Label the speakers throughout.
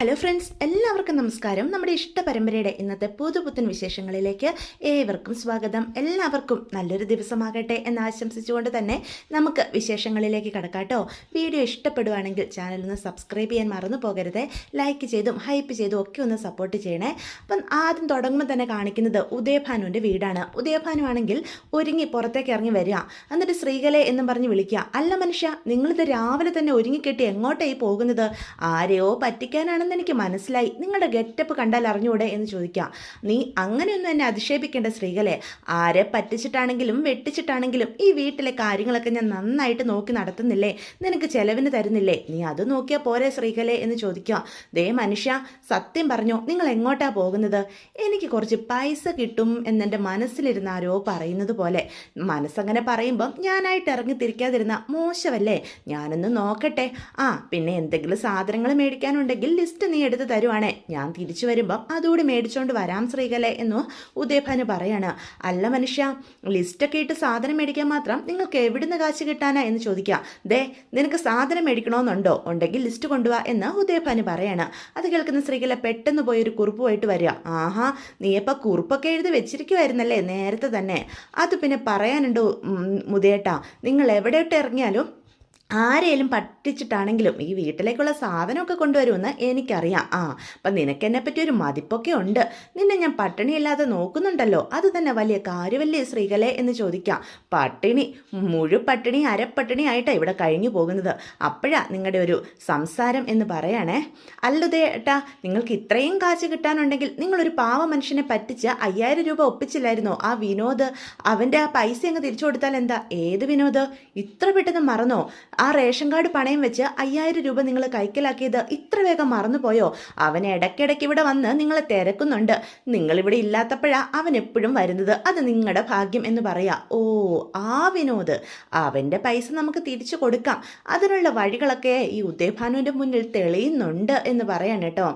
Speaker 1: Hello friends, എല്ലാവർക്കും നമസ്കാരം. നമ്മുടെ ഇഷ്ട പരമ്പരയുടെ ഇന്നത്തെ പുതുപുത്തൻ വിശേഷങ്ങളിലേക്ക് ഏവർക്കും സ്വാഗതം. എല്ലാവർക്കും നല്ലൊരു ദിവസമാകട്ടെ എന്ന് ആശംസിച്ചുകൊണ്ട് തന്നെ നമുക്ക് വിശേഷങ്ങളിലേക്ക് കടക്കാട്ടോ. വീഡിയോ ഇഷ്ടപ്പെടുവാണെങ്കിൽ ചാനൽ ഒന്ന് സബ്സ്ക്രൈബ് ചെയ്യാൻ മറന്നു പോകരുത്. ലൈക്ക് ചെയ്തും ഹൈപ്പ് ചെയ്തും ഒക്കെ ഒന്ന് സപ്പോർട്ട് ചെയ്യണേ. അപ്പം ആദ്യം തുടങ്ങുമ്പോൾ തന്നെ കാണിക്കുന്നത് ഉദയഭാനുവിൻ്റെ വീടാണ്. ഉദയഭാനു ആണെങ്കിൽ ഒരുങ്ങി പുറത്തേക്ക് ഇറങ്ങി വരിക. എന്നിട്ട് ശ്രീകലെ എന്നും പറഞ്ഞ് വിളിക്കുക. അല്ല മനുഷ്യ, നിങ്ങളിത് രാവിലെ തന്നെ ഒരുങ്ങിക്കെട്ടി എങ്ങോട്ടായി പോകുന്നത്? ആരെയോ പറ്റിക്കാനാണെന്ന് എനിക്ക് മനസ്സിലായി. നിങ്ങളുടെ ഗെറ്റപ്പ് കണ്ടാൽ അറിഞ്ഞൂടെ എന്ന് ചോദിക്കാം. നീ അങ്ങനെയൊന്നും എന്നെ അധിക്ഷേപിക്കേണ്ട ശ്രീകലെ. ആരെ പറ്റിച്ചിട്ടാണെങ്കിലും വെട്ടിച്ചിട്ടാണെങ്കിലും ഈ വീട്ടിലെ കാര്യങ്ങളൊക്കെ ഞാൻ നന്നായിട്ട് നോക്കി നടത്തുന്നില്ലേ? നിനക്ക് ചെലവിന് തരുന്നില്ലേ? നീ അത് നോക്കിയാൽ പോരെ ശ്രീകലെ എന്ന് ചോദിക്കാം. ദേ മനുഷ്യ, സത്യം പറഞ്ഞോ, നിങ്ങൾ എങ്ങോട്ടാ പോകുന്നത്? എനിക്ക് കുറച്ച് പൈസ കിട്ടും എന്നെൻ്റെ മനസ്സിലിരുന്ന ആരോ പറയുന്നത് പോലെ. മനസ്സങ്ങനെ പറയുമ്പം ഞാനായിട്ട് ഇറങ്ങി തിരിക്കാതിരുന്ന മോശമല്ലേ? ഞാനൊന്ന് നോക്കട്ടെ. പിന്നെ എന്തെങ്കിലും സാധനങ്ങൾ മേടിക്കാനുണ്ടെങ്കിൽ ലിസ്റ്റ് നീ എടുത്ത് തരുവാണേ, ഞാൻ തിരിച്ചു വരുമ്പം അതുകൂടി മേടിച്ചോണ്ട് വരാം ശ്രീകലെ എന്നു ഉദയഭാനു പറയാണ്. അല്ല മനുഷ്യ, ലിസ്റ്റൊക്കെ ഇട്ട് സാധനം മേടിക്കാൻ മാത്രം നിങ്ങൾക്ക് എവിടുന്ന് കാശ് കിട്ടാനാ എന്ന് ചോദിക്കാം. ദേ, നിനക്ക് സാധനം മേടിക്കണമെന്നുണ്ടോ? ഉണ്ടെങ്കിൽ ലിസ്റ്റ് കൊണ്ടുപോവാ എന്ന് ഉദയഭാനു പറയാണ്. അത് കേൾക്കുന്ന ശ്രീകല പെട്ടെന്ന് പോയൊരു കുറിപ്പുമായിട്ട് വരിക. ആഹാ, നീയപ്പോൾ കുറിപ്പൊക്കെ എഴുതി വെച്ചിരിക്കുമായിരുന്നല്ലേ നേരത്തെ തന്നെ? അത് പിന്നെ പറയാനുണ്ടോ മുതേട്ടാ? നിങ്ങൾ എവിടെയോട്ട് ഇറങ്ങിയാലും ആരെയും പറ്റിച്ചിട്ടാണെങ്കിലും ഈ വീട്ടിലേക്കുള്ള സാധനമൊക്കെ കൊണ്ടുവരുമെന്ന് എനിക്കറിയാം. അപ്പം നിനക്കെന്നെപ്പറ്റി ഒരു മതിപ്പൊക്കെ ഉണ്ട്. നിന്നെ ഞാൻ പട്ടിണിയില്ലാതെ നോക്കുന്നുണ്ടല്ലോ, അത് തന്നെ വലിയ കാര്യമല്ലേ ശ്രീകലെ എന്ന് ചോദിക്കാം. പട്ടിണി, മുഴുപട്ടിണി അരപ്പട്ടിണി ആയിട്ടാണ് ഇവിടെ കഴിഞ്ഞു പോകുന്നത്. അപ്പോഴാ നിങ്ങളുടെ ഒരു സംസാരം എന്ന് പറയണേ. അല്ലതേ ഏട്ടാ, നിങ്ങൾക്ക് ഇത്രയും കാശ് കിട്ടാനുണ്ടെങ്കിൽ നിങ്ങളൊരു പാവ മനുഷ്യനെ പറ്റിച്ച് 5000 രൂപ ഒപ്പിച്ചില്ലായിരുന്നോ? ആ വിനോദ്, അവൻ്റെ ആ പൈസ അങ്ങ് തിരിച്ചു കൊടുത്താൽ എന്താ? ഏത് വിനോദ്? ഇത്ര പെട്ടെന്ന് മറന്നോ? ആ റേഷൻ കാർഡ് പണയം വെച്ച് 5000 രൂപ നിങ്ങൾ കൈക്കലാക്കിയത് ഇത്ര വേഗം മറന്നുപോയോ? അവൻ ഇടയ്ക്കിടയ്ക്ക് ഇവിടെ വന്ന് നിങ്ങളെ തിരക്കുന്നുണ്ട്. നിങ്ങളിവിടെ ഇല്ലാത്തപ്പോഴാണ് അവൻ എപ്പോഴും വരുന്നത്. അത് നിങ്ങളുടെ ഭാഗ്യം എന്ന് പറയാം. ഓ, ആ വിനോദ്, അവൻ്റെ പൈസ നമുക്ക് തിരിച്ചു കൊടുക്കാം. അതിനുള്ള വഴികളൊക്കെ ഈ ഉദയഭാനുവിൻ്റെ മുന്നിൽ തെളിയുന്നുണ്ട് എന്ന് പറയാൻ കേട്ടോ.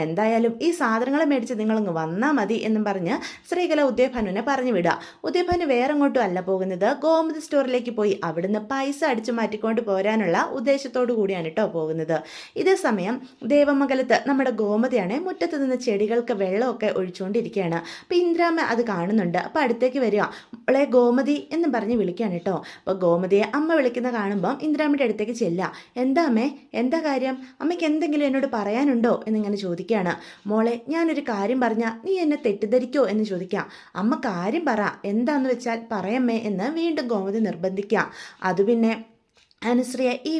Speaker 1: എന്തായാലും ഈ സാധനങ്ങളെ മേടിച്ച് നിങ്ങളങ്ങ് വന്നാൽ മതി എന്നും പറഞ്ഞ് ശ്രീകല ഉദയഭാനുവിനെ പറഞ്ഞു വിടുക. ഉദയഭാനു വേറെ എങ്ങോട്ടും അല്ല പോകുന്നത്, ഗോമതി സ്റ്റോറിലേക്ക് പോയി അവിടുന്ന് പൈസ അടിച്ചു മാറ്റി കൊണ്ട് പോരാനുള്ള ഉദ്ദേശത്തോടു കൂടിയാണ് കേട്ടോ പോകുന്നത്. ഇതേ സമയം ദേവമംഗലത്ത് നമ്മുടെ ഗോമതിയാണ് മുറ്റത്ത് നിന്ന് ചെടികൾക്ക് വെള്ളമൊക്കെ ഒഴിച്ചുകൊണ്ടിരിക്കുകയാണ്. അപ്പം ഇന്ദ്രാമ്മ അത് കാണുന്നുണ്ട്. അപ്പം അടുത്തേക്ക് വരിക. അവളെ ഗോമതി എന്ന് പറഞ്ഞ് വിളിക്കുകയാണ് കേട്ടോ. അപ്പോൾ ഗോമതിയെ അമ്മ വിളിക്കുന്ന കാണുമ്പം ഇന്ദ്രാമ്മയുടെ അടുത്തേക്ക് ചെല്ലുക. എന്താ അമ്മേ, എന്താ കാര്യം? അമ്മയ്ക്ക് എന്തെങ്കിലും എന്നോട് പറയാനുണ്ടോ എന്നിങ്ങനെ ചോദിക്കുകയാണ്. മോളെ, ഞാനൊരു കാര്യം പറഞ്ഞാൽ നീ എന്നെ തെറ്റിദ്ധരിക്കോ എന്ന് ചോദിക്കാം. അമ്മ കാര്യം പറ, എന്താന്ന് വെച്ചാൽ പറയമ്മേ എന്ന് വീണ്ടും ഗോമതി നിർബന്ധിക്കുക. അത് പിന്നെ അനുശ്രീയെ ഈ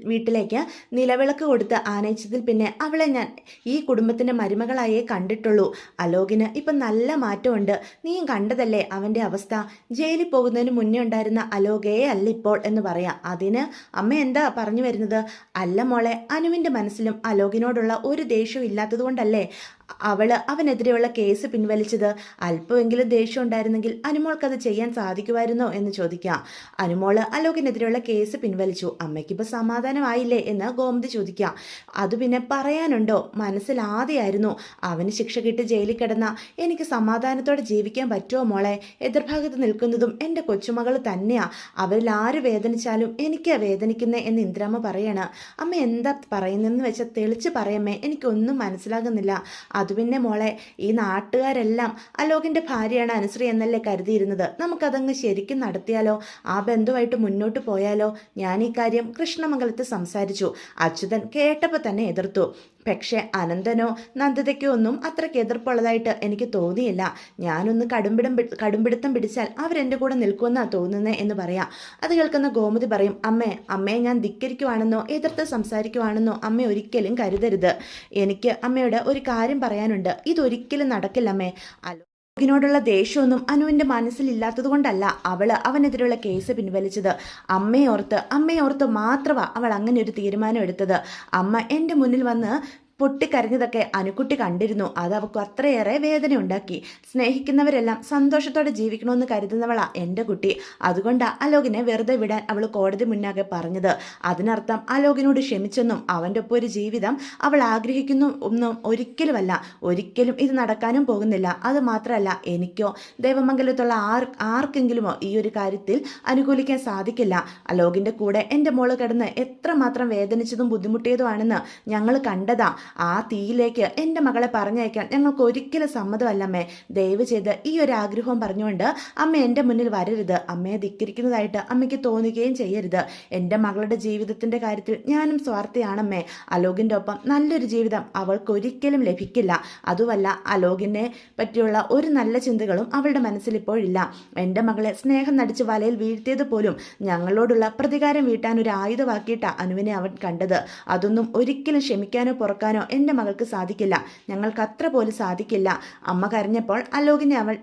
Speaker 1: വീട്ടിലേക്ക് നിലവിളക്ക് കൊടുത്ത് ആനയിച്ചതിൽ പിന്നെ അവളെ ഞാൻ ഈ കുടുംബത്തിൻ്റെ മരുമകളായേ കണ്ടിട്ടുള്ളൂ. അലോകിന് ഇപ്പം നല്ല മാറ്റമുണ്ട്. നീയും കണ്ടതല്ലേ അവൻ്റെ അവസ്ഥ? ജയിലിൽ പോകുന്നതിന് മുന്നേ ഉണ്ടായിരുന്ന അലോകയെ അല്ല ഇപ്പോൾ എന്ന് പറയാം. അതിന് അമ്മ എന്താ പറഞ്ഞു വരുന്നത്? അല്ല മോളെ, അനുവിൻ്റെ മനസ്സിലും അലോകിനോടുള്ള ഒരു ദേഷ്യവും ഇല്ലാത്തത് കൊണ്ടല്ലേ അവനെതിരെയുള്ള കേസ് പിൻവലിച്ചത്? അല്പമെങ്കിലും ദേഷ്യം ഉണ്ടായിരുന്നെങ്കിൽ അനുമോൾക്കത് ചെയ്യാൻ സാധിക്കുമായിരുന്നോ എന്ന് ചോദിക്കാം. അനുമോള് അലോകിനെതിരെയുള്ള കേസ് പിൻവലിച്ചു, അമ്മയ്ക്കിപ്പോൾ സമാധാനമായില്ലേ എന്ന് ഗോമതി ചോദിക്കാം. അത് പിന്നെ പറയാനുണ്ടോ? മനസ്സിലാതെയായിരുന്നു. അവന് ശിക്ഷ കിട്ടി ജയിലിൽ കിടന്ന എനിക്ക് സമാധാനത്തോടെ ജീവിക്കാൻ പറ്റുമോ മോളെ? എതിർഭാഗത്ത് നിൽക്കുന്നതും എൻ്റെ കൊച്ചുമകൾ തന്നെയാ. അവരിൽ ആര് വേദനിച്ചാലും എനിക്ക് വേദനിക്കുന്നേ എന്ന് ഇന്ദ്രാമ്മ പറയാണ്. അമ്മ എന്താ പറയുന്നതെന്ന് വെച്ചാൽ തെളിച്ച് പറയമ്മേ, എനിക്കൊന്നും മനസ്സിലാകുന്നില്ല. അത് പിന്നെ മോളെ, ഈ നാട്ടുകാരെല്ലാം അലോകിൻ്റെ ഭാര്യയാണ് അനുശ്രീ എന്നല്ലേ കരുതിയിരുന്നത്. നമുക്കതങ്ങ് ശരിക്കും നടത്തിയാലോ? ആ ബന്ധുവായിട്ട് മുന്നോട്ട് പോയാലോ? ഞാൻ ഈ കാര്യം കൃഷ്ണമംഗലത്ത് സംസാരിച്ചു. അച്യുതൻ കേട്ടപ്പോൾ തന്നെ എതിർത്തു. പക്ഷേ അനന്തനോ നന്ദിതയ്ക്കോ ഒന്നും അത്രയ്ക്ക് എതിർപ്പുള്ളതായിട്ട് എനിക്ക് തോന്നിയില്ല. ഞാനൊന്ന് കടുംപിടുത്തം പിടിച്ചാൽ അവരെൻ്റെ കൂടെ നിൽക്കുമെന്നാണ് തോന്നുന്നത് എന്ന് പറയാം. അത് കേൾക്കുന്ന ഗോമതി പറയും, അമ്മയെ ഞാൻ ധിക്കരിക്കുവാണെന്നോ എതിർത്ത് സംസാരിക്കുവാണെന്നോ അമ്മ ഒരിക്കലും കരുതരുത്. എനിക്ക് അമ്മയോട് ഒരു കാര്യം പറയാനുണ്ട്. ഇതൊരിക്കലും നടക്കില്ല അമ്മേ. അലോകിനോടുള്ള ദേഷ്യമൊന്നും അനുവിൻ്റെ മനസ്സിലില്ലാത്തത് കൊണ്ടല്ല അവനെതിരെയുള്ള കേസ് പിൻവലിച്ചത്. അമ്മയോർത്ത് മാത്രമാണ് അവൾ അങ്ങനെ ഒരു തീരുമാനം എടുത്തത്. അമ്മ എൻ്റെ മുന്നിൽ വന്ന് പൊട്ടിക്കരഞ്ഞതൊക്കെ അനുക്കുട്ടി കണ്ടിരുന്നു. അത് അവൾക്ക് അത്രയേറെ വേദന ഉണ്ടാക്കി. സ്നേഹിക്കുന്നവരെല്ലാം സന്തോഷത്തോടെ ജീവിക്കണമെന്ന് കരുതുന്നവളാ എൻ്റെ കുട്ടി. അതുകൊണ്ടാണ് അലോകിനെ വെറുതെ വിടാൻ അവൾ കോടതി മുന്നാകെ പറഞ്ഞത്. അതിനർത്ഥം അലോകിനോട് ക്ഷമിച്ചെന്നും അവൻ്റെ ഒപ്പം ഒരു ജീവിതം അവൾ ആഗ്രഹിക്കുന്നു ഒന്നും ഒരിക്കലുമല്ല. ഒരിക്കലും ഇത് നടക്കാനും പോകുന്നില്ല. അത് മാത്രമല്ല, എനിക്കോ ദേവമംഗലത്തുള്ള ആർക്കെങ്കിലുമോ ഈ ഒരു കാര്യത്തിൽ അനുകൂലിക്കാൻ സാധിക്കില്ല. അലോകിൻ്റെ കൂടെ എൻ്റെ മോള് കിടന്ന് എത്രമാത്രം വേദനിച്ചതും ബുദ്ധിമുട്ടിയതുമാണെന്ന് ഞങ്ങൾ കണ്ടതാ. ആ തീയിലേക്ക് എൻ്റെ മകളെ പറഞ്ഞയക്കാൻ ഞങ്ങൾക്ക് ഒരിക്കലും സമ്മതമല്ലമ്മേ. ദയവ് ചെയ്ത് ഈ ഒരു ആഗ്രഹവും പറഞ്ഞുകൊണ്ട് അമ്മ എൻ്റെ മുന്നിൽ വരരുത്. അമ്മയെ ധിക്കരിക്കുന്നതായിട്ട് അമ്മയ്ക്ക് തോന്നുകയും ചെയ്യരുത്. എൻ്റെ മകളുടെ ജീവിതത്തിൻ്റെ കാര്യത്തിൽ ഞാനും സ്വാർത്ഥയാണമ്മേ. അലോകിൻ്റെ ഒപ്പം നല്ലൊരു ജീവിതം അവൾക്ക് ഒരിക്കലും ലഭിക്കില്ല. അതുമല്ല, അലോകിനെ പറ്റിയുള്ള ഒരു നല്ല ചിന്തകളും അവളുടെ മനസ്സിൽ ഇപ്പോഴില്ല. എൻ്റെ മകളെ സ്നേഹം നടിച്ച് വലയിൽ വീഴ്ത്തിയത് പോലും ഞങ്ങളോടുള്ള പ്രതികാരം വീട്ടാൻ ഒരു ആയുധമാക്കിയിട്ടാണ് അനുവിനെ അവൻ കണ്ടത്. അതൊന്നും ഒരിക്കലും ക്ഷമിക്കാനോ പൊറുക്കാനോ എൻ്റെ മകൾക്ക് സാധിക്കില്ല. ഞങ്ങൾക്ക് അത്ര പോലും സാധിക്കില്ല. അമ്മ കരഞ്ഞപ്പോൾ അലോകിനെ അവൾ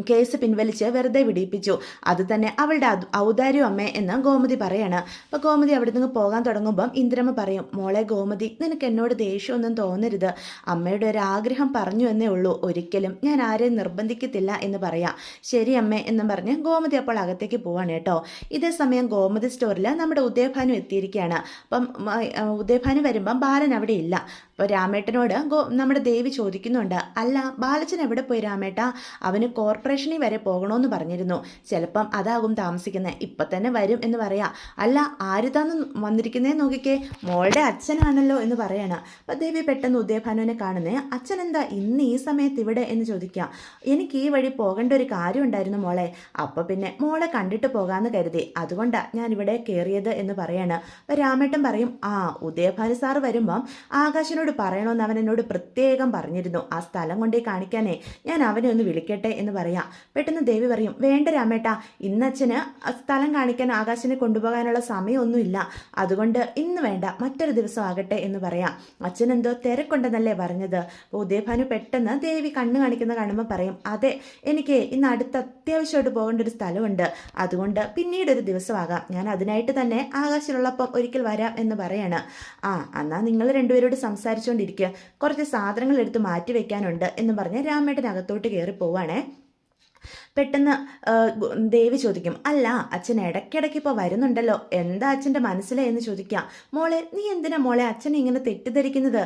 Speaker 1: കേസ് പിൻവലിച്ച് വെറുതെ വിടിയിപ്പിച്ചു. അത് തന്നെ അവളുടെ ഔദാര്യം അമ്മേ എന്ന് ഗോമതി പറയാണ്. അപ്പോൾ ഗോമതി അവിടെ നിന്ന് പോകാൻ തുടങ്ങുമ്പം ഇന്ദ്രമ്മ പറയും, മോളെ ഗോമതി, നിനക്ക് എന്നോട് ദേഷ്യമൊന്നും തോന്നരുത്. അമ്മയുടെ ഒരു ആഗ്രഹം പറഞ്ഞു എന്നേ ഉള്ളൂ. ഒരിക്കലും ഞാൻ ആരെയും നിർബന്ധിക്കത്തില്ല എന്ന് പറയാം. ശരി അമ്മേ എന്നും പറഞ്ഞ് ഗോമതി അപ്പോൾ അകത്തേക്ക് പോവാണ് കേട്ടോ. ഇതേ സമയം ഗോമതി സ്റ്റോറിൽ നമ്മുടെ ഉദയഭാനു എത്തിയിരിക്കുകയാണ്. അപ്പം ഉദയഭാനു വരുമ്പം ബാലൻ അവിടെ ഇല്ല. അപ്പോൾ രാമേട്ടനോട് നമ്മുടെ ദേവി ചോദിക്കുന്നുണ്ട്, അല്ല ബാലച്ചൻ എവിടെ പോയി രാമേട്ട? അവന് കോർപ്പറേഷനിൽ വരെ പോകണമെന്ന് പറഞ്ഞിരുന്നു. ചിലപ്പം അതാകും താമസിക്കുന്നത്. ഇപ്പം തന്നെ വരും എന്ന് പറയാം. അല്ല ആരുതാന്ന് വന്നിരിക്കുന്നേ നോക്കിക്കേ, മോളുടെ അച്ഛനാണല്ലോ എന്ന് പറയാണ്. അപ്പം ദേവി പെട്ടെന്ന് ഉദയഭാനുവിനെ കാണുന്നേ, അച്ഛൻ എന്താ ഇന്ന് ഈ സമയത്ത് ഇവിടെ എന്ന് ചോദിക്കാം. എനിക്ക് ഈ വഴി പോകേണ്ട ഒരു കാര്യം ഉണ്ടായിരുന്നു മോളെ. അപ്പോൾ പിന്നെ മോളെ കണ്ടിട്ട് പോകാമെന്ന് കരുതി, അതുകൊണ്ടാണ് ഞാൻ ഇവിടെ കയറിയത് എന്ന് പറയാണ്. അപ്പം രാമേട്ടൻ പറയും, ആ ഉദയഭാനു സാറ് വരുമ്പം ആകാശനോട് പറയണമെന്ന് അവൻ എന്നോട് പ്രത്യേകം പറഞ്ഞിരുന്നു. ആ സ്ഥലം കൊണ്ടേ കാണിക്കാനേ ഞാൻ അവനെ ഒന്ന് വിളിക്കട്ടെ എന്ന് പറയാം. പെട്ടെന്ന് ദേവി പറയും, വേണ്ട രാമേട്ട, ഇന്നച്ഛന് സ്ഥലം കാണിക്കാൻ ആകാശിനെ കൊണ്ടുപോകാനുള്ള സമയമൊന്നുമില്ല. അതുകൊണ്ട് ഇന്ന് വേണ്ട, മറ്റൊരു ദിവസം ആകട്ടെ എന്ന് പറയാം. അച്ഛൻ എന്തോ തിരക്കുണ്ടെന്നല്ലേ പറഞ്ഞത്? അപ്പോൾ ഉദയഭാനു പെട്ടെന്ന് ദേവി കണ്ണ് കാണിക്കുന്ന കാണുമ്പോൾ പറയും, അതെ, എനിക്ക് ഇന്ന് അടുത്ത് അത്യാവശ്യമായിട്ട് പോകേണ്ട ഒരു സ്ഥലമുണ്ട്. അതുകൊണ്ട് പിന്നീടൊരു ദിവസമാകാം. ഞാൻ അതിനായിട്ട് തന്നെ ആകാശിനുള്ളപ്പം ഒരിക്കൽ വരാം എന്ന് പറയാണ്. എന്നാൽ നിങ്ങൾ രണ്ടുപേരോട് സംസാരിച്ചുകൊണ്ടിരിക്കുക, കുറച്ച് സാധനങ്ങൾ എടുത്ത് മാറ്റി വെക്കാനുണ്ട് എന്ന് പറഞ്ഞ് രാമേട്ടൻ അകത്തോട്ട് കയറി പോവാണേ. പെട്ടെന്ന് ദേവി ചോദിക്കും, അല്ല അച്ഛൻ ഇടയ്ക്കിടയ്ക്ക് ഇപ്പോൾ വരുന്നുണ്ടല്ലോ, എന്താ അച്ഛൻ്റെ മനസ്സിലെ എന്ന് ചോദിക്കാം. മോളെ നീ എന്തിനാ മോളെ അച്ഛനെ ഇങ്ങനെ തെറ്റിദ്ധരിക്കുന്നത്?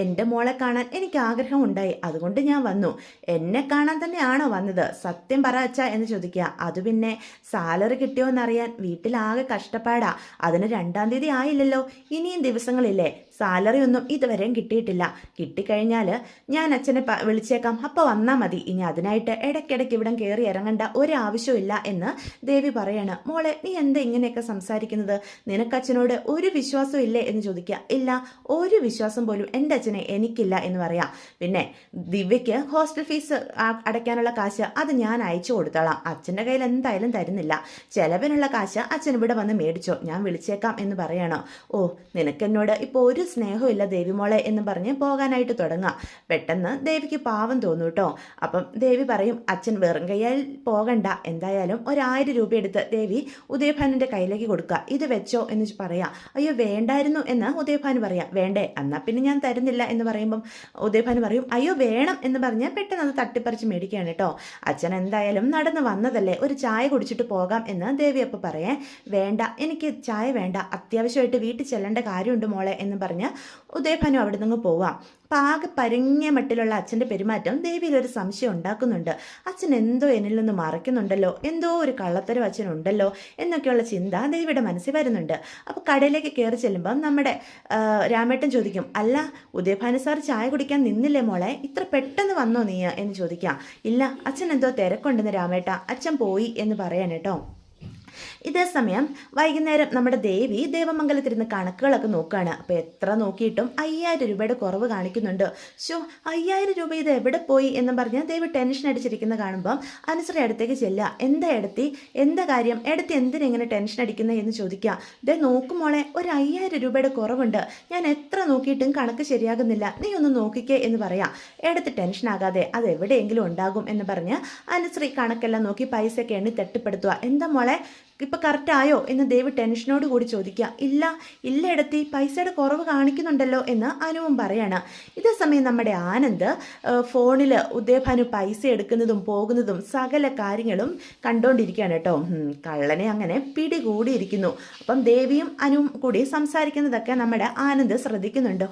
Speaker 1: എൻ്റെ മോളെ കാണാൻ എനിക്ക് ആഗ്രഹം ഉണ്ടായി, അതുകൊണ്ട് ഞാൻ വന്നു. എന്നെ കാണാൻ തന്നെയാണോ വന്നത്? സത്യം പറ അച്ഛ എന്ന് ചോദിക്കുക. അത് പിന്നെ സാലറി കിട്ടിയോ എന്നറിയാൻ വീട്ടിലാകെ കഷ്ടപ്പാടാ. അതിന് 2-ാം തീയതി ആയില്ലല്ലോ, ഇനിയും ദിവസങ്ങളില്ലേ. സാലറി ഒന്നും ഇതുവരെയും കിട്ടിയിട്ടില്ല. കിട്ടിക്കഴിഞ്ഞാൽ ഞാൻ അച്ഛനെ വിളിച്ചേക്കാം, അപ്പോൾ വന്നാൽ മതി. ഇനി അതിനായിട്ട് ഇടയ്ക്കിടയ്ക്ക് ഇവിടം കയറി ഇറങ്ങേണ്ട ഒരാവശ്യമില്ല എന്ന് ദേവി പറയാണ്. മോളെ നീ എന്താ ഇങ്ങനെയൊക്കെ സംസാരിക്കുന്നത്? നിനക്ക് അച്ഛനോട് ഒരു വിശ്വാസം ഇല്ലേ എന്ന് ചോദിക്കുക. ഇല്ല, ഒരു വിശ്വാസം പോലും എൻ്റെ അച്ഛനെ എനിക്കില്ല എന്ന് പറയാം. പിന്നെ ദിവ്യയ്ക്ക് ഹോസ്റ്റൽ ഫീസ് അടയ്ക്കാനുള്ള കാശ് അത് ഞാൻ അയച്ചു കൊടുത്തോളാം. അച്ഛൻ്റെ കയ്യിൽ എന്തായാലും തരുന്നില്ല. ചെലവിനുള്ള കാശ് അച്ഛൻ ഇവിടെ വന്ന് മേടിച്ചോ, ഞാൻ വിളിച്ചേക്കാം എന്ന് പറയണോ. ഓ, നിനക്കെന്നോട് ഇപ്പോൾ ഒരു സ്നേഹമില്ല ദേവി മോളെ എന്ന് പറഞ്ഞ് പോകാനായിട്ട് തുടങ്ങാം. പെട്ടെന്ന് ദേവിക്ക് പാവം തോന്നും കേട്ടോ. അപ്പം ദേവി പറയും, അച്ഛൻ വെറും കയ്യാൽ പോകണ്ട, എന്തായാലും 1000 രൂപ എടുത്ത് ദേവി ഉദയഭാനുവിൻ്റെ കയ്യിലേക്ക് കൊടുക്കുക. ഇത് വെച്ചോ എന്ന് പറയാം. അയ്യോ വേണ്ടായിരുന്നു എന്ന് ഉദയഭാനു പറയാം. വേണ്ടേ, എന്നാൽ പിന്നെ ഞാൻ തരുന്നില്ല എന്ന് പറയുമ്പം ഉദയഭാനു പറയും, അയ്യോ വേണം എന്ന് പറഞ്ഞ് പെട്ടെന്ന് അത് തട്ടിപ്പറിച്ച് മേടിക്കുകയാണ് കേട്ടോ. അച്ഛൻ എന്തായാലും നടന്ന് വന്നതല്ലേ, ഒരു ചായ കുടിച്ചിട്ട് പോകാം എന്ന് ദേവി അപ്പോൾ പറയാം. വേണ്ട, എനിക്ക് ചായ വേണ്ട, അത്യാവശ്യമായിട്ട് വീട്ടിൽ ചെല്ലേണ്ട കാര്യമുണ്ട് മോളെ എന്ന് പറഞ്ഞ് ഉദയഭാനു അവിടെ നിന്ന് പോവാം. അപ്പം ആകെ പരങ്ങിയ മട്ടിലുള്ള അച്ഛൻ്റെ പെരുമാറ്റം ദേവിയിലൊരു സംശയം ഉണ്ടാക്കുന്നുണ്ട്. അച്ഛൻ എന്തോ എന്നിൽ നിന്ന് മറയ്ക്കുന്നുണ്ടല്ലോ, എന്തോ ഒരു കള്ളത്തരം അച്ഛനുണ്ടല്ലോ എന്നൊക്കെയുള്ള ചിന്ത ദേവിയുടെ മനസ്സിൽ വരുന്നുണ്ട്. അപ്പോൾ കടയിലേക്ക് കയറി ചെല്ലുമ്പം നമ്മുടെ രാമേട്ടൻ ചോദിക്കും, അല്ല ഉദയഭാനു സാർ ചായ കുടിക്കാൻ നിന്നില്ലേ മോളെ, ഇത്ര പെട്ടെന്ന് വന്നോ നീ എന്ന് ചോദിക്കാം. ഇല്ല, അച്ഛൻ എന്തോ തിരക്കുണ്ടെന്ന് രാമേട്ട, അച്ഛൻ പോയി എന്ന് പറയാൻ കേട്ടോ. ഇതേ സമയം വൈകുന്നേരം നമ്മുടെ ദേവി ദേവമംഗലത്തിരുന്ന് കണക്കുകളൊക്കെ നോക്കുകയാണ്. അപ്പോൾ എത്ര നോക്കിയിട്ടും 5000 രൂപയുടെ കുറവ് കാണിക്കുന്നുണ്ട്. 5000 രൂപ ഇത് എവിടെ പോയി എന്നും പറഞ്ഞ് ദേവി ടെൻഷൻ അടിച്ചിരിക്കുന്ന കാണുമ്പം അനുശ്രീ അടുത്തേക്ക് ചെല്ലുക. എന്താ എടുത്തി, എന്താ കാര്യം, എടുത്തി എന്തിനെങ്ങനെ ടെൻഷൻ അടിക്കുന്നത് എന്ന് ചോദിക്കുക. ദേ നോക്കുമോളെ, ഒരു 5000 രൂപയുടെ കുറവുണ്ട്, ഞാൻ എത്ര നോക്കിയിട്ടും കണക്ക് ശരിയാകുന്നില്ല, നീ ഒന്ന് നോക്കിക്കേ എന്ന് പറയാം. എടുത്ത് ടെൻഷനാകാതെ, അത് എവിടെയെങ്കിലും ഉണ്ടാകും എന്ന് പറഞ്ഞ് അനുശ്രീ കണക്കെല്ലാം നോക്കി പൈസയൊക്കെ എണ്ണി തട്ടിപ്പെടുത്തുക. എന്താ മോളെ ഇപ്പം കറക്റ്റ് ആയോ എന്ന് ദേവി ടെൻഷനോട് കൂടി ചോദിക്കുക. ഇല്ല എടുത്തി, പൈസയുടെ കുറവ് കാണിക്കുന്നുണ്ടല്ലോ എന്ന് അനുവും പറയാണ്. ഇതേ സമയം നമ്മുടെ ആനന്ദ് ഫോണിൽ ഉദയഭാനു പൈസ എടുക്കുന്നതും പോകുന്നതും സകല കാര്യങ്ങളും കണ്ടുകൊണ്ടിരിക്കുകയാണ് കേട്ടോ. കള്ളനെ അങ്ങനെ പിടികൂടിയിരിക്കുന്നു. അപ്പം ദേവിയും അനുവും കൂടി സംസാരിക്കുന്നതൊക്കെ നമ്മുടെ ആനന്ദ് ശ്രദ്ധിക്കുന്നുണ്ട്.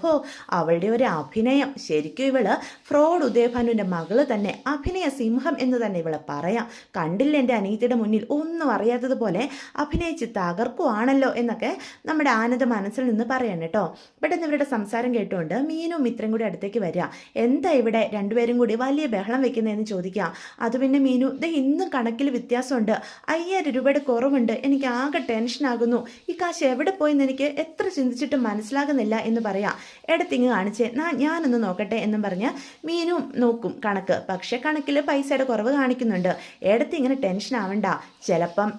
Speaker 1: അവളുടെ ഒരു അഭിനയം, ശരിക്കും ഇവള് ഫ്രോഡ് ഉദയഭാനുവിൻ്റെ മകള് തന്നെ, അഭിനയ സിംഹം എന്ന് തന്നെ ഇവളെ പറയാം. കണ്ടില്ല എൻ്റെ അനീതിയുടെ മുന്നിൽ ഒന്നും അറിയാത്തതുപോലെ പോലെ അഭിനയിച്ച് തകർക്കുവാണല്ലോ എന്നൊക്കെ നമ്മുടെ ആനന്ദ് മനസ്സിൽ നിന്ന് പറയാണ് കേട്ടോ. പെട്ടെന്ന് ഇവരുടെ സംസാരം കേട്ടുകൊണ്ട് മീനും മിത്രയും കൂടി അടുത്തേക്ക് വരിക. എന്താ ഇവിടെ രണ്ടുപേരും കൂടി വലിയ ബഹളം വെക്കുന്നതെന്ന് ചോദിക്കുക. അത് പിന്നെ മീനു, ഇത് ഇന്നും കണക്കിൽ വ്യത്യാസമുണ്ട്, 5000 രൂപയുടെ കുറവുണ്ട്, എനിക്ക് ആകെ ടെൻഷനാകുന്നു, ഈ കാശ് എവിടെ പോയെന്ന് എനിക്ക് എത്ര ചിന്തിച്ചിട്ടും മനസ്സിലാകുന്നില്ല എന്ന് പറയാം. ഇടത്തിങ്ങ് കാണിച്ച് ഞാനൊന്ന് നോക്കട്ടെ എന്നും പറഞ്ഞ് മീനും നോക്കും കണക്ക്. പക്ഷെ കണക്കിൽ പൈസയുടെ കുറവ് കാണിക്കുന്നുണ്ട്. ഇടത്തിങ്ങനെ ടെൻഷൻ ആവണ്ട, ചിലപ്പം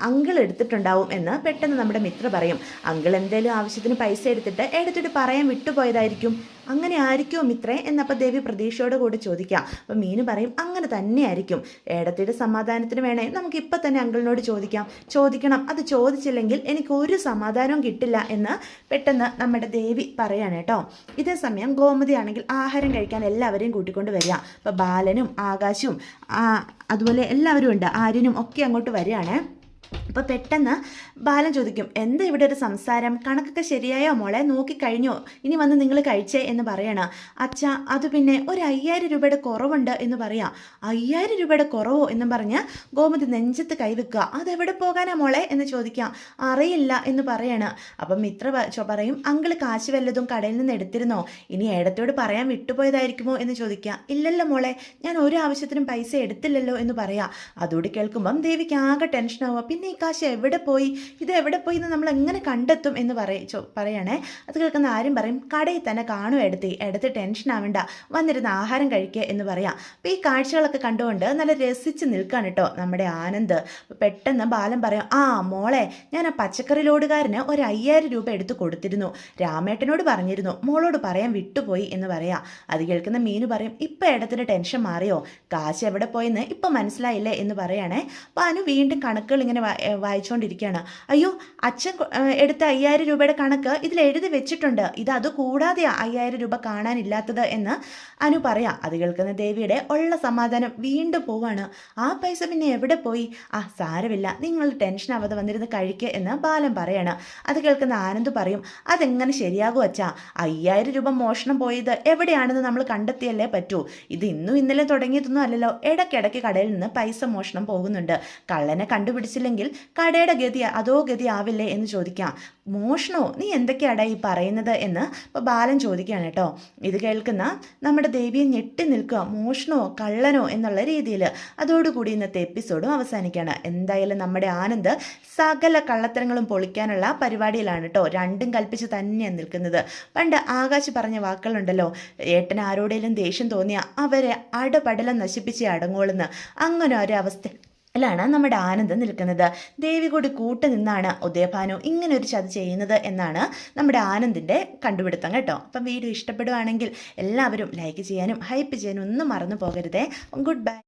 Speaker 1: അങ്കിൾ എടുത്തിട്ടുണ്ടാവും എന്ന് പെട്ടെന്ന് നമ്മുടെ മിത്ര പറയും. അങ്കിൾ എന്തേലും ആവശ്യത്തിന് പൈസ എടുത്തിട്ട് പറയാൻ വിട്ടുപോയതായിരിക്കും. അങ്ങനെ ആയിരിക്കുമോ മിത്രേ എന്നപ്പോൾ ദേവി പ്രതീക്ഷയോട് കൂടി ചോദിക്കാം. അപ്പം മീന് പറയും അങ്ങനെ തന്നെയായിരിക്കും. ഏടത്തിയുടെ സമാധാനത്തിന് വേണേ നമുക്ക് ഇപ്പം തന്നെ അങ്കിളിനോട് ചോദിക്കണം. അത് ചോദിച്ചില്ലെങ്കിൽ എനിക്ക് ഒരു സമാധാനവും കിട്ടില്ല എന്ന് പെട്ടെന്ന് നമ്മുടെ ദേവി പറയാണ് കേട്ടോ. ഇതേ സമയം ഗോമതി ആണെങ്കിൽ ആഹാരം കഴിക്കാൻ എല്ലാവരെയും കൂട്ടിക്കൊണ്ട് വരിക. അപ്പോൾ ബാലനും ആകാശും അതുപോലെ എല്ലാവരും ഉണ്ട്, ആര്യനും ഒക്കെ അങ്ങോട്ട് വരികയാണ്. അപ്പോൾ പെട്ടെന്ന് ബാലൻ ചോദിക്കും, എന്താ ഇവിടെ ഒരു സംസാരം, കണക്കൊക്കെ ശരിയായോ മോളെ, നോക്കിക്കഴിഞ്ഞോ, ഇനി വന്ന് നിങ്ങൾ കഴിച്ചേ എന്ന് പറയണം. അച്ഛാ അത് പിന്നെ ഒരു 5000 രൂപയുടെ കുറവുണ്ട് എന്ന് പറയാം. 5000 രൂപയുടെ കുറവോ എന്നും പറഞ്ഞ് ഗോമതി നെഞ്ചത്ത് കൈവെക്കുക. അതെവിടെ പോകാനാ മോളെ എന്ന് ചോദിക്കാം. അറിയില്ല എന്ന് പറയണം. അപ്പം മിത്ര പറയും, അങ്കിള് കാശ് വല്ലതും കടയിൽ നിന്ന് എടുത്തിരുന്നോ, ഇനി ഏടത്തോട് പറയാൻ വിട്ടുപോയതായിരിക്കുമോ എന്ന് ചോദിക്കാം. ഇല്ലല്ലോ മോളെ, ഞാൻ ഒരു ആവശ്യത്തിനും പൈസ എടുത്തില്ലല്ലോ എന്ന് പറയാം. അതോട് കേൾക്കുമ്പം ദേവിക്ക് ആകെ ടെൻഷനാവുക. പിന്നെ ഈ കാശ് എവിടെ പോയി, ഇത് എവിടെ പോയി എന്ന് നമ്മൾ എങ്ങനെ കണ്ടെത്തും എന്ന് പറയണേ. അത് കേൾക്കുന്ന ആരും പറയും, കടയിൽ തന്നെ കാണും എടുത്ത് ടെൻഷൻ ആവണ്ട, വന്നിരുന്ന് ആഹാരം കഴിക്കുക എന്ന് പറയാം. അപ്പോൾ ഈ കാഴ്ചകളൊക്കെ കണ്ടുകൊണ്ട് നല്ല രസിച്ച് നിൽക്കുകയാണ് കേട്ടോ നമ്മുടെ ആനന്ദ്. പെട്ടെന്ന് ബാലൻ പറയാം, മോളെ, ഞാൻ ആ പച്ചക്കറി ലോഡുകാരന് ഒരു 5000 രൂപ എടുത്ത് കൊടുത്തിരുന്നു, രാമേട്ടനോട് പറഞ്ഞിരുന്നു, മോളോട് പറയാൻ വിട്ടുപോയി എന്ന് പറയാം. അത് കേൾക്കുന്ന മീനു പറയും, ഇപ്പം ഏടത്തിൻ്റെ ടെൻഷൻ മാറിയോ, കാശ് എവിടെ പോയെന്ന് ഇപ്പം മനസ്സിലായില്ലേ എന്ന് പറയണേ. അപ്പോൾ അനു വീണ്ടും കണക്കുകൾ ഇങ്ങനെ വായിച്ചുകൊണ്ടിരിക്കുകയാണ്. അയ്യോ, അച്ഛൻ എടുത്ത 5000 രൂപയുടെ കണക്ക് ഇതിൽ എഴുതി വെച്ചിട്ടുണ്ട്, അത് കൂടാതെയാ 5000 രൂപ കാണാനില്ലാത്തത് എന്ന് അനു പറയാം. അത് കേൾക്കുന്ന ദേവിയുടെ ഉള്ള സമാധാനം വീണ്ടും പോവാണ്. ആ പൈസ പിന്നെ എവിടെ പോയി, സാരമില്ല, നിങ്ങൾ ടെൻഷൻ ആവാതെ വന്നിരുന്ന് കഴിക്കുക എന്ന് ബാലൻ പറയാണ്. അത് കേൾക്കുന്ന ആനന്ദ് പറയും, അതെങ്ങനെ ശരിയാകും അച്ഛാ, 5000 രൂപ മോഷണം പോയത് എവിടെയാണെന്ന് നമ്മൾ കണ്ടെത്തിയല്ലേ പറ്റൂ, ഇത് ഇന്നും ഇന്നലെ തുടങ്ങിയതൊന്നും അല്ലല്ലോ, ഇടയ്ക്കിടയ്ക്ക് കടയിൽ നിന്ന് പൈസ മോഷണം പോകുന്നുണ്ട്, കള്ളനെ കണ്ടുപിടിച്ചില്ലെങ്കിൽ കടയുടെ ഗതി ആവില്ലേ എന്ന് ചോദിക്കാം. മോഷണോ, നീ എന്തൊക്കെയാടാ ഈ പറയുന്നത് എന്ന് ഇപ്പോൾ ബാലൻ ചോദിക്കുകയാണ് കേട്ടോ. ഇത് കേൾക്കുന്ന നമ്മുടെ ദേവിയെ ഞെട്ടി നിൽക്കുക. മോഷണോ കള്ളനോ എന്നുള്ള രീതിയിൽ. അതോടുകൂടി ഇന്നത്തെ എപ്പിസോഡും അവസാനിക്കുകയാണ്. എന്തായാലും നമ്മുടെ ആനന്ദ് സകല കള്ളത്തരങ്ങളും പൊളിക്കാനുള്ള പരിപാടിയിലാണ് കേട്ടോ. രണ്ടും കൽപ്പിച്ച് തന്നെയാണ് നിൽക്കുന്നത്. പണ്ട് ആകാശ് പറഞ്ഞ വാക്കുകളുണ്ടല്ലോ, ഏട്ടന് ആരോടെങ്കിലും ദേഷ്യം തോന്നിയ അവരെ അടപടലം നശിപ്പിച്ച് അടങ്ങോളുന്ന്. അങ്ങനെ ഒരു അവസ്ഥ ാണ് നമ്മുടെ ആനന്ദ് നിൽക്കുന്നത്. ദേവി കൂടി കൂട്ടു നിന്നാണ് ഉദയഭാനു ഇങ്ങനെ ഒരു ചതി ചെയ്യുന്നത് എന്നാണ് നമ്മുടെ ആനന്ദിൻ്റെ കണ്ടുപിടുത്തം കേട്ടോ. അപ്പം വീഡിയോ ഇഷ്ടപ്പെടുവാണെങ്കിൽ എല്ലാവരും ലൈക്ക് ചെയ്യാനും ഹൈപ്പ് ചെയ്യാനും ഒന്നും മറന്നു പോകരുതേ. Good by.